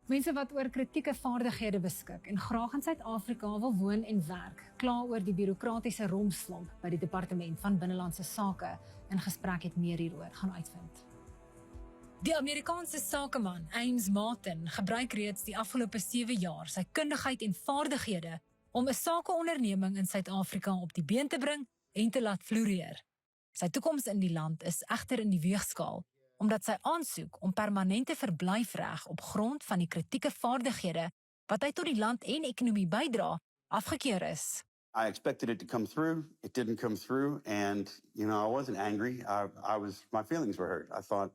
Mense wat oor kritieke vaardighede beskik en graag in Suid-Afrika wil woon en werk, kla oor die bureaukratiese rompslomp by die Departement van Binnelandse Sake. In gesprek het meer hieroor gaan uitvind. Die Amerikaanse sakeman, Ames Martin, gebruik reeds die afgelope 7 jaar sy kundigheid en vaardighede om 'n sakeonderneming in Suid-Afrika op die been te bring en te laat floreer. Sy toekoms in die land is egter in die weegskaal, omdat sy aansoek om permanente verblyfreg op grond van die kritieke vaardighede wat hy tot die land en ekonomie bydra, afgekeur is. I expected it to come through. It didn't come through, and I wasn't angry. My feelings were hurt. I thought,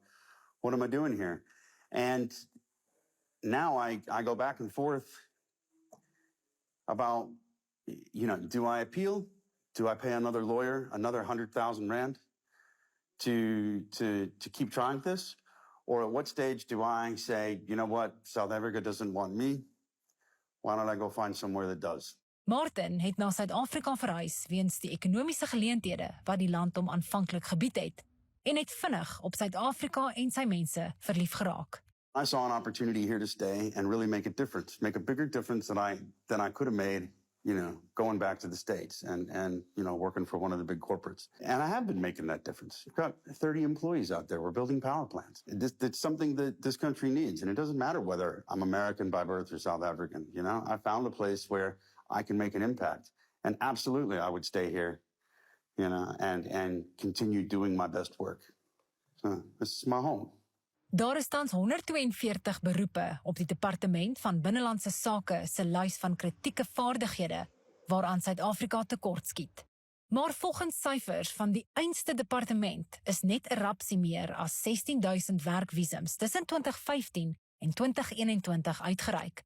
what am I doing here? And now I go back and forth about, do I appeal? Do I pay another lawyer another 100,000 rand to keep trying this? Or at what stage do I say, you know what, South Africa doesn't want me? Why don't I go find somewhere that does? Martin het na Suid-Afrika verhuis weens die ekonomiese geleenthede wat die land hom aanvanklik gebied het en het vinnig op Suid-Afrika en sy mense verlief geraak. I saw an opportunity here to stay and really make a difference, make a bigger difference than I could have made, going back to the States and working for one of the big corporates. And I have been making that difference. We've got 30 employees out there. We're building power plants. It's something that this country needs. And it doesn't matter whether I'm American by birth or South African. I found a place where I can make an impact. And absolutely, I would stay here, and continue doing my best work. So this is my home. Daar is tans 142 beroepe op die Departement van Binnelandse Sake se lys van kritieke vaardighede waaraan Suid-Afrika tekortskiet. Maar volgens syfers van die einste departement is net 'n rapsie meer as 16,000 werkvisums tussen 2015 en 2021 uitgereik.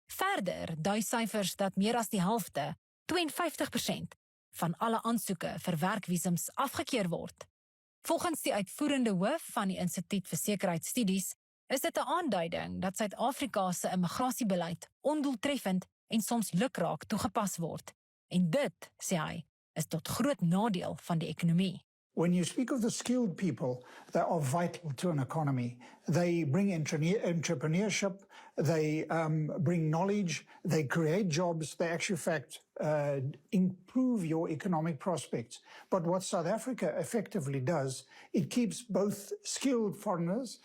Verder dui syfers dat meer as die helfte, 52%, van alle aansoeke vir werkvisums afgekeur word. Volgens die uitvoerende hoof van die Instituut vir Sekuriteitsstudies is dit 'n aanduiding dat Suid-Afrika se immigrasiebeleid ondoeltreffend en soms lukraak toegepas word. En dit, sê hy, is tot groot nadeel van die ekonomie. When you speak of the skilled people, they are vital to an economy. They bring entrepreneurship, they bring knowledge, they create jobs, they actually, in fact, improve your economic prospects. But what South Africa effectively does, it keeps both skilled foreigners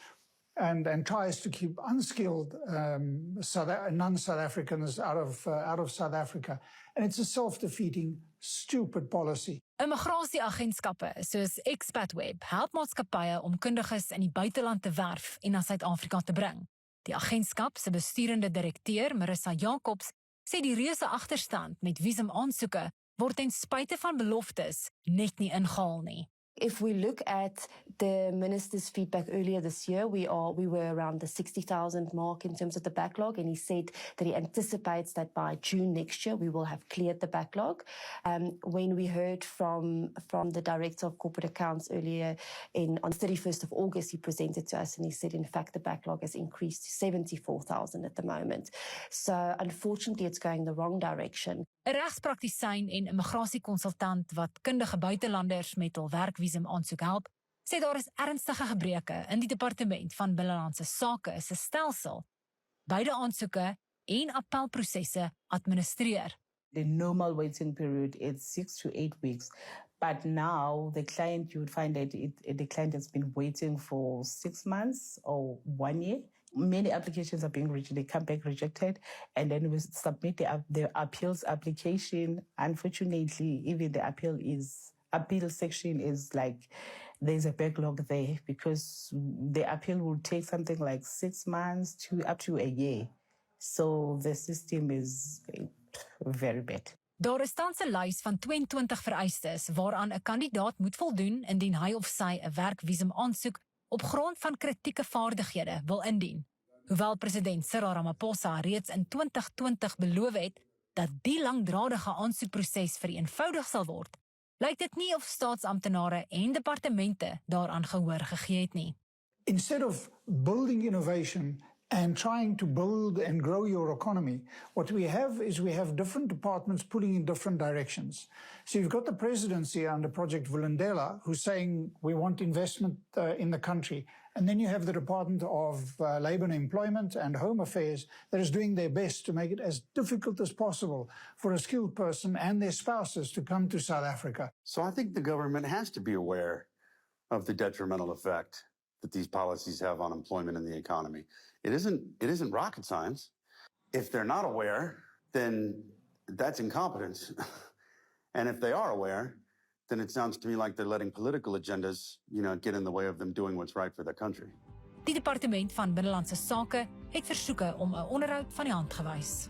and tries to keep unskilled non-South Africans out of South Africa. And it's a self-defeating, stupid policy. Immigrasieagentskappe soos Xpatweb help maatskappye om kundiges in die buiteland te werf en na Suid-Afrika te bring. Die agentskap se besturende direkteur, Marisa Jacobs, sê die reuse agterstand met visumaansoeke word ten spyte van beloftes net nie ingehaal nie. If we look at the minister's feedback earlier this year, we were around the 60,000 mark in terms of the backlog, and he said that he anticipates that by June next year we will have cleared the backlog. When we heard from the Director of Corporate Accounts earlier on 31st of August, he presented to us and he said, in fact, the backlog has increased to 74,000 at the moment. So unfortunately, it's going the wrong direction. 'n Regspraktisyn en immigrasiekonsultant wat kundige buitelanders met hul werkvisum aansoek help, sê daar is ernstige gebreke in die Departement van Binnelandse Sake se stelsel, beide aansoeke en appelprosesse administreer. The normal waiting period is 6 to 8 weeks. But now the client, you would find that the client has been waiting for 6 months or 1 year. Many applications are being rejected, they come back rejected, and then we submit the appeals application. Unfortunately, even the appeal section is like, there's a backlog there because the appeal will take something like 6 months to up to a year. So the system is very bad. Daar is tans 'n lys van 22 vereistes waaraan 'n kandidaat moet voldoen indien hy of sy 'n werkvisum aansoek op grond van kritieke vaardighede wil indien. Hoewel president Cyril Ramaphosa reeds in 2020 beloof het dat die langdradige aansoekproses vereenvoudig sal word, lyk dit nie of staatsamptenare en departemente daaraan gehoor gegee het nie. Instead of building innovation and trying to build and grow your economy, what we have different departments pulling in different directions. So you've got the presidency under Project Vulindlela, who's saying we want investment in the country. And then you have the Department of Labour and Employment and Home Affairs that is doing their best to make it as difficult as possible for a skilled person and their spouses to come to South Africa. So I think the government has to be aware of the detrimental effect that these policies have on employment and the economy. It isn't rocket science. If they're not aware, then that's incompetence. And if they are aware, then it sounds to me like they're letting political agendas, get in the way of them doing what's right for their country. Die departement van Binnelandse Sake het versoeke om 'n onderhoud van die hand gewys.